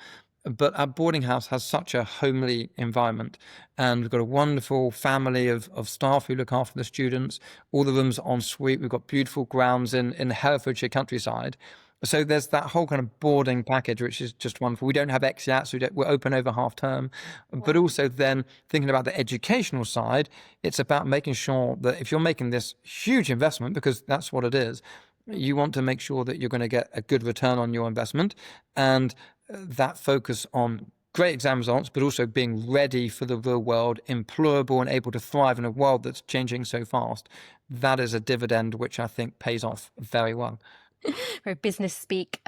But our boarding house has such a homely environment, and we've got a wonderful family of staff who look after the students. All the rooms are en suite. We've got beautiful grounds in the Herefordshire countryside. So there's that whole kind of boarding package, which is just wonderful. We don't have exeats. We're open over half term. But also then thinking about the educational side, it's about making sure that if you're making this huge investment, because that's what it is, you want to make sure that you're going to get a good return on your investment, and that focus on great exam results, but also being ready for the real world, employable and able to thrive in a world that's changing so fast. That is a dividend which I think pays off very well. Very business speak.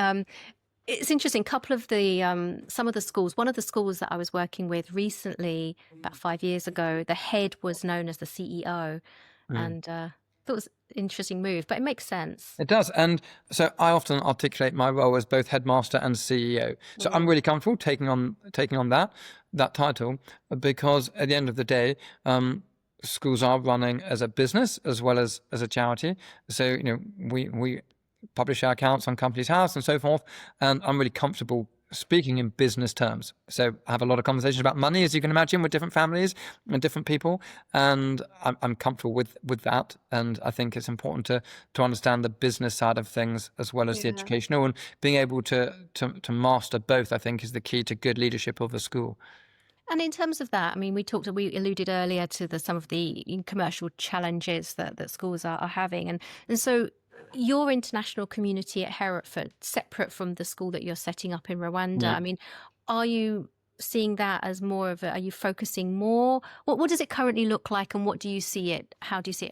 It's interesting. Couple of the some of the schools. One of the schools that I was working with recently, about 5 years ago, the head was known as the CEO, and thought it was an interesting move, but it makes sense. It does. And so I often articulate my role as both headmaster and CEO. So I'm really comfortable taking on that title, because at the end of the day, schools are running as a business as well as a charity. So, we publish our accounts on Companies House and so forth, and I'm really comfortable speaking in business terms. So I have a lot of conversations about money, as you can imagine, with different families and different people, and I'm comfortable with that. And I think it's important to understand the business side of things as well as the educational, and being able to master both, I think, is the key to good leadership of a school. And in terms of that, I mean, we alluded earlier to some of the commercial challenges that schools are having, and so your international community at Hereford, separate from the school that you're setting up in Rwanda, I mean, are you seeing that as more of are you focusing more? What does it currently look like, and how do you see it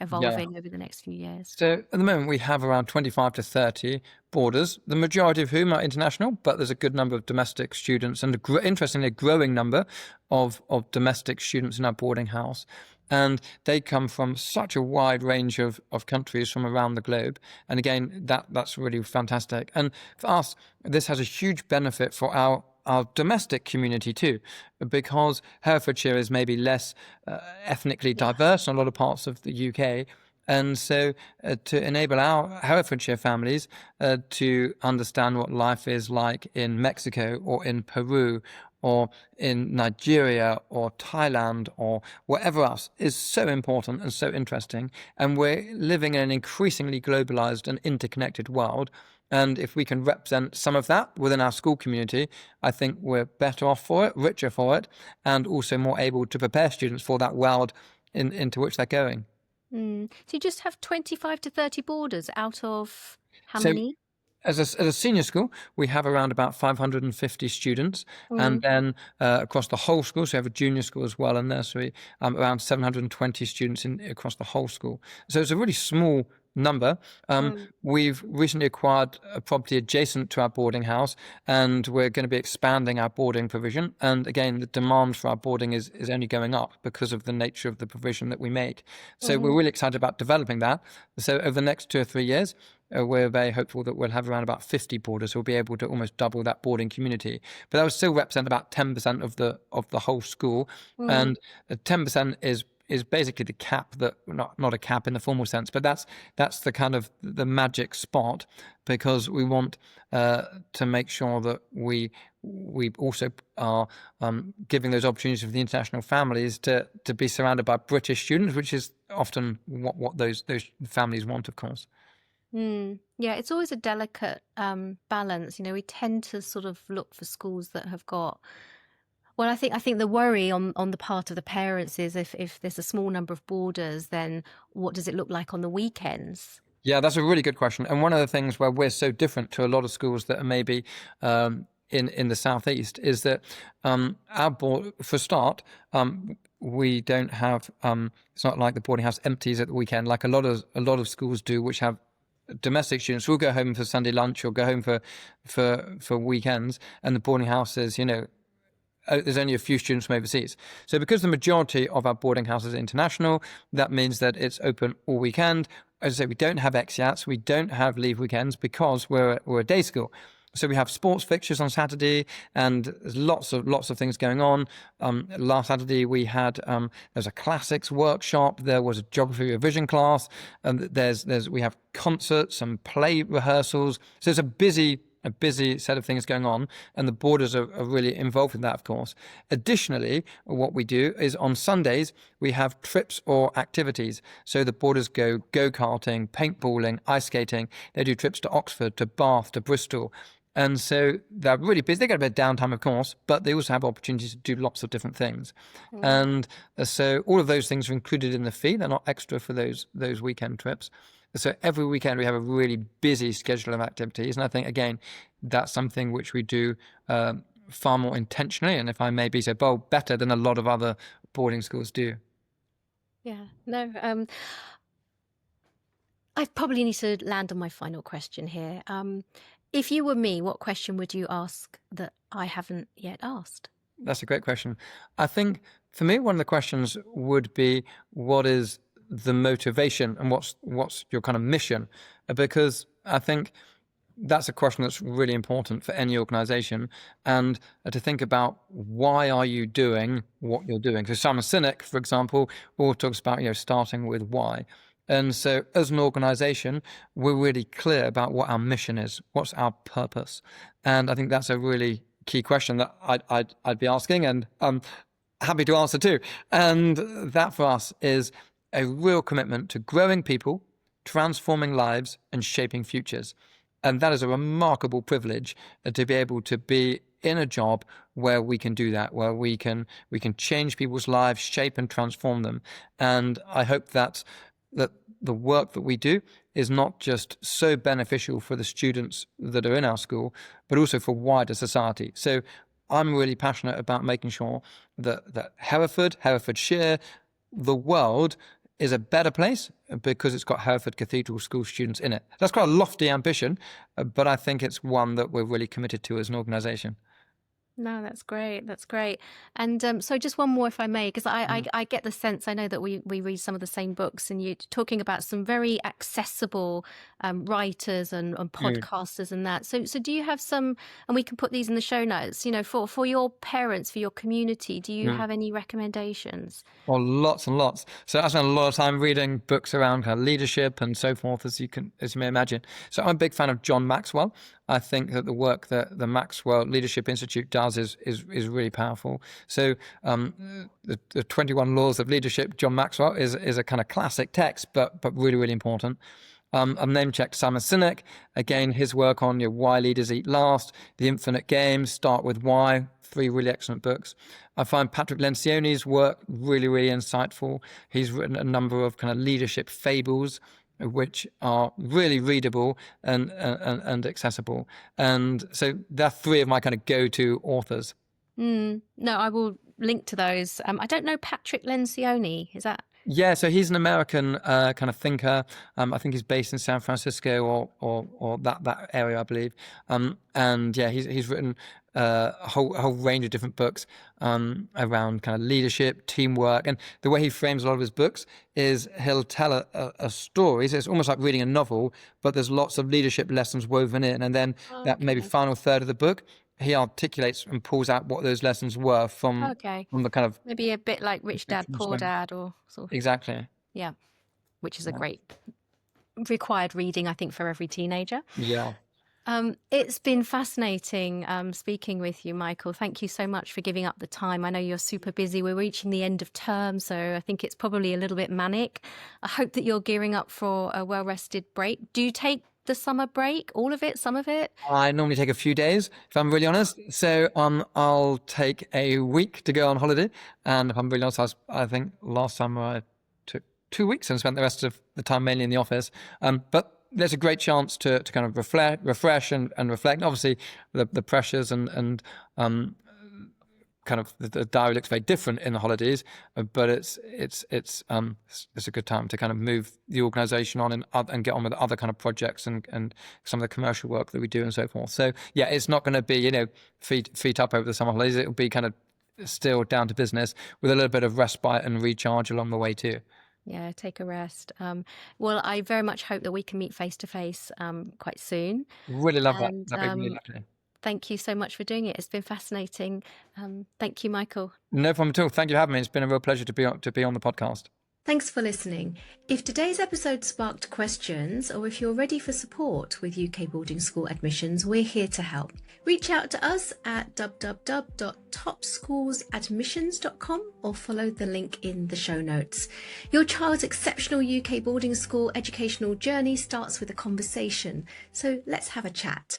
evolving over the next few years? So at the moment, we have around 25 to 30 boarders, the majority of whom are international, but there's a good number of domestic students, and interestingly, a growing number of domestic students in our boarding house. And they come from such a wide range of countries from around the globe. And again, that's really fantastic. And for us, this has a huge benefit for our domestic community too, because Herefordshire is maybe less ethnically diverse in a lot of parts of the UK. And so to enable our Herefordshire families to understand what life is like in Mexico or in Peru or in Nigeria or Thailand or wherever else is so important and so interesting. And we're living in an increasingly globalized and interconnected world. And if we can represent some of that within our school community, I think we're better off for it, richer for it, and also more able to prepare students for that world into which they're going. So you just have 25 to 30 boarders out of how So many? As a senior school, we have around about 550 students, and then across the whole school, so we have a junior school as well, and nursery, around 720 students across the whole school. So it's a really small number. We've recently acquired a property adjacent to our boarding house, and we're going to be expanding our boarding provision. And again, the demand for our boarding is only going up because of the nature of the provision that we make. So we're really excited about developing that. So over the next 2 or 3 years, we're very hopeful that we'll have around about 50 boarders who'll be able to almost double that boarding community. But that will still represent about 10% of the whole school, and 10% is basically the cap, that not a cap in the formal sense, but that's the kind of the magic spot, because we want to make sure that we also are giving those opportunities for the international families to be surrounded by British students, which is often what those families want, of course. Yeah, it's always a delicate balance. We tend to sort of look for schools that have got Well, I think the worry on the part of the parents is if there's a small number of boarders, then what does it look like on the weekends? Yeah, that's a really good question. And one of the things where we're so different to a lot of schools that are maybe in the southeast is that our board, for a start, we don't have. It's not like the boarding house empties at the weekend, like a lot of schools do, which have domestic students who will go home for Sunday lunch or go home for weekends, and the boarding house is, there's only a few students from overseas. So because the majority of our boarding house is international, that means that it's open all weekend. As I say, we don't have exeats, we don't have leave weekends because we're a day school. So we have sports fixtures on Saturday, and there's lots of things going on. Last Saturday we had there's a classics workshop, there was a geography revision class, and we have concerts and play rehearsals. So it's a busy set of things going on, and the boarders are really involved in that, of course. Additionally, what we do is on Sundays, we have trips or activities. So the boarders go go-karting, paintballing, ice skating. They do trips to Oxford, to Bath, to Bristol. And so they're really busy. They get a bit of downtime, of course, but they also have opportunities to do lots of different things. And so all of those things are included in the fee. They're not extra for those weekend trips. So every weekend we have a really busy schedule of activities. And I think, again, that's something which we do far more intentionally, and if I may be so bold, better than a lot of other boarding schools do. Yeah, no. I probably need to land on my final question here. If you were me, what question would you ask that I haven't yet asked? That's a great question. I think for me, one of the questions would be, what is the motivation and what's your kind of mission? Because I think that's a question that's really important for any organization, and to think about, why are you doing what you're doing? So Simon Sinek, for example, always talks about starting with why. And so as an organization, we're really clear about what our mission is, what's our purpose. And I think that's a really key question that I'd be asking, and I'm happy to answer too. And that for us is a real commitment to growing people, transforming lives, and shaping futures. And that is a remarkable privilege, to be able to be in a job where we can do that, where we can change people's lives, shape and transform them. And I hope that the work that we do is not just so beneficial for the students that are in our school, but also for wider society. So I'm really passionate about making sure that Herefordshire, the world, is a better place because it's got Hereford Cathedral School students in it. That's quite a lofty ambition, but I think it's one that we're really committed to as an organisation. No, that's great. That's great. And so just one more, if I may, because I get the sense, I know that we read some of the same books, and you're talking about some very accessible writers and podcasters and that. So do you have some, and we can put these in the show notes, for your parents, for your community, do you have any recommendations? Well, lots and lots. So I spent a lot of time reading books around kind of leadership and so forth, as you may imagine. So I'm a big fan of John Maxwell. I think that the work that the Maxwell Leadership Institute does is really powerful. So the 21 Laws of Leadership, John Maxwell, is a kind of classic text, but really, really important. I've name-checked Simon Sinek. Again, his work on Why Leaders Eat Last, The Infinite Game, Start With Why, 3 really excellent books. I find Patrick Lencioni's work really, really insightful. He's written a number of kind of leadership fables, which are really readable and accessible. And so they're 3 of my kind of go-to authors. No, I will link to those. I don't know Patrick Lencioni. Is that? Yeah, so he's an American kind of thinker. I think he's based in San Francisco or that area, I believe. And yeah, he's written a whole range of different books around kind of leadership, teamwork, and the way he frames a lot of his books is he'll tell a story. So it's almost like reading a novel, but there's lots of leadership lessons woven in, and then that maybe final third of the book, he articulates and pulls out what those lessons were from the kind of, maybe a bit like Rich Dad Poor Dad, or sort of. Exactly. Yeah, which is a great required reading, I think, for every teenager. Yeah. It's been fascinating speaking with you, Michael. Thank you so much for giving up the time. I know you're super busy. We're reaching the end of term, so I think it's probably a little bit manic. I hope that you're gearing up for a well-rested break. Do you take the summer break? All of it? Some of it? I normally take a few days, if I'm really honest. So I'll take a week to go on holiday. And if I'm really honest, I think last summer I took 2 weeks and spent the rest of the time mainly in the office. But there's a great chance to kind of refresh and reflect. Obviously, the pressures and kind of the diary looks very different in the holidays, but it's a good time to kind of move the organisation on and get on with other kind of projects and some of the commercial work that we do and so forth. So yeah, it's not going to be feet up over the summer holidays. It'll be kind of still down to business with a little bit of respite and recharge along the way too. Yeah, take a rest. Well, I very much hope that we can meet face to face quite soon. Really love And, that. That'd be really lovely. Thank you so much for doing it. It's been fascinating. Thank you, Michael. No problem at all. Thank you for having me. It's been a real pleasure to be on the podcast. Thanks for listening. If today's episode sparked questions, or if you're ready for support with UK boarding school admissions, we're here to help. Reach out to us at www.topschoolsadmissions.com or follow the link in the show notes. Your child's exceptional UK boarding school educational journey starts with a conversation, so let's have a chat.